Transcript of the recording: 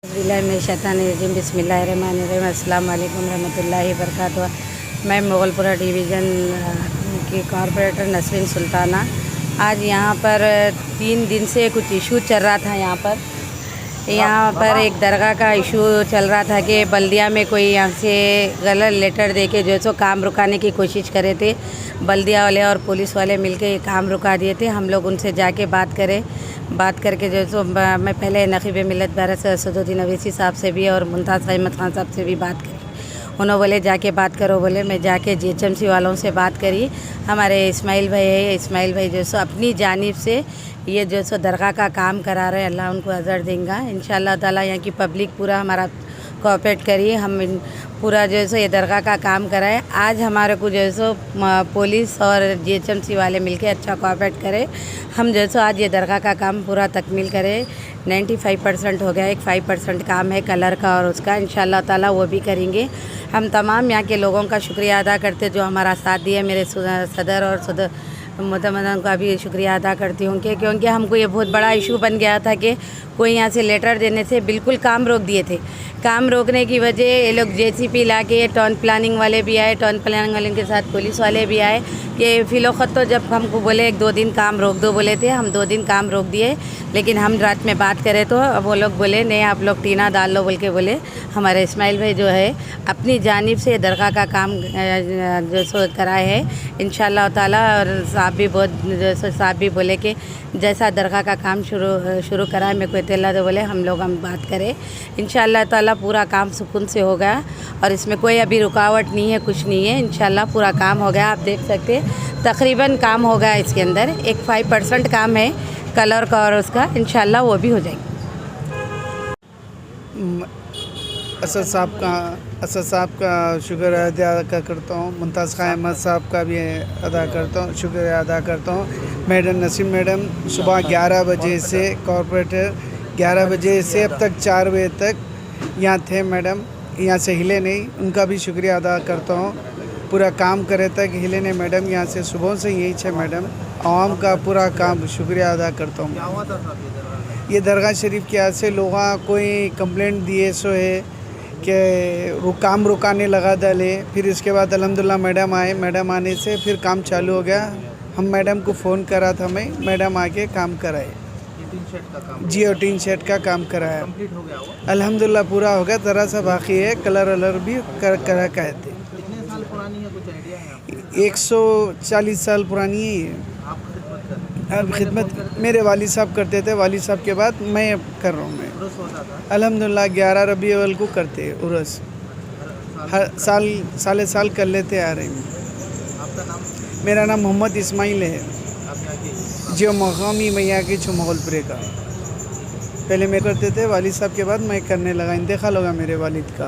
बिस्मिल्लाहिर्रहमानिर्रहीम अस्सलाम वालेकुम रहमतुल्लाहि वबरकातुहू। मैं मुगलपुरा डिवीज़न की कॉरपोरेटर नसरीन सुल्ताना। आज यहाँ पर 3 दिन से कुछ इशू चल रहा था। यहाँ पर एक दरगाह का इशू चल रहा था कि बल्दिया में कोई यहाँ से गलत लेटर देके जो सो काम रुकाने की कोशिश करे थे। बल्दिया वाले और पुलिस वाले मिलके ये काम रुका दिए थे। हम लोग उनसे जाके बात करके जो सो मैं पहले नक़ीब मिल्लत भारत असदुद्दीन अवैसी साहब से भी और मुमताज़ अहमद ख़ान साहब से भी बात करी। उन्होंने बोले जाके बात करो। बोले मैं जाके GHMC वालों से बात करी। हमारे इस्माइल भाई है, इस्माइल भाई जो सो अपनी जानिब से ये जो सो दरगाह का काम करा रहे हैं। अल्लाह उनको अज़र देंगे इंशाअल्लाह ताला। यहाँ की पब्लिक पूरा हमारा कोऑपरेट करिए। हम पूरा जो है सो ये दरगाह का काम कराए। आज हमारे को जो है सो पुलिस और GHMC वाले मिलके अच्छा कोऑपरेट करें। हम जो है सो आज ये दरगाह का काम पूरा तकमील करें। 95% हो गया, एक 5% काम है कलर का और उसका इंशाअल्लाह ताला वो भी करेंगे। हम तमाम यहाँ के लोगों का शुक्रिया अदा करते जो हमारा साथ दिया। मेरे सदर और मुतमदन का भी शुक्रिया अदा करती हूँ क्योंकि हमको ये बहुत बड़ा इशू बन गया था कि कोई यहाँ से लेटर देने से बिल्कुल काम रोक दिए थे। काम रोकने की वजह ये लोग JCP ला के टाउन प्लानिंग वाले भी आए, टाउन प्लानिंग वाले के साथ पुलिस वाले भी आए कि फ़िलौखत तो जब हमको बोले 1-2 दिन काम रोक दो बोले थे, हम 2 दिन काम रोक दिए। लेकिन हम रात में बात करें तो वो लोग बोले नहीं आप लोग टीना डाल लो बोल के बोले। हमारे इस्माइल भाई जो है अपनी जानिब से दरगाह का काम जो सो कराए है इंशाअल्लाह ताला। और साहब भी बहुत जो सो साहब भी बोले कि जैसा दरगाह का काम शुरू कराए मेरे को इत्तला तो बोले हम बात करें इंशाअल्लाह ताला। पूरा काम सुकून से हो गया और इसमें कोई अभी रुकावट नहीं है, कुछ नहीं है। इंशाअल्लाह पूरा काम हो गया। आप देख सकते तकरीबन काम हो गया। इसके अंदर एक 5% काम है कलर का और उसका इंशाअल्लाह वो भी हो जाएगी। असद साहब का शुक्र अदा करता हूँ। मुमताज़ अहमद साहब का भी अदा करता हूँ, शुक्रिया अदा करता हूँ। मैडम नसीम मैडम सुबह 11 बजे से कॉरपोरेटर 11 बजे से अब तक 4 बजे तक यहाँ थे। मैडम यहाँ से हिले नहीं, उनका भी शुक्रिया अदा करता हूँ। पूरा काम करे तक हिले नहीं मैडम, यहाँ से सुबह से यही है मैडम। आवाम का पूरा काम शुक्रिया अदा करता हूँ। ये दरगाह शरीफ के यहाँ से लोग कोई कंप्लेंट दिए सो है कि काम रुकाने लगा डाले। फिर इसके बाद अल्हम्दुलिल्लाह मैडम आए, मैडम आने से फिर काम चालू हो गया। हम मैडम को फ़ोन करा था, मैडम आके काम कराए। जी और टीन शेड का काम कराया। कंप्लीट हो गया वो? अल्हम्दुलिल्लाह पूरा हो गया, ज़रा सा बाकी है। कलर वलर भी करा कहते। कितने साल पुरानी है, कुछ आइडिया है आपको? 140 साल पुरानी है। आप खिदमत करते हैं? अब खिदमत मेरे वालिद साहब करते थे, वालिद साहब के बाद मैं कर रहा हूँ। मैं उर्स होता था? अल्हम्दुलिल्लाह 11 रबी अव्वल को करते उर्स। हर साल कर लेते आ रहे हैं। आपका नाम? मेरा नाम मोहम्मद इस्माइल है। आप यहाँ के? जो मकामी मैया के छो मुगलपुरे का। पहले मैं करते थे वालिद साहब के बाद मैं करने लगा। इंतकाल होगा मेरे वालिद का।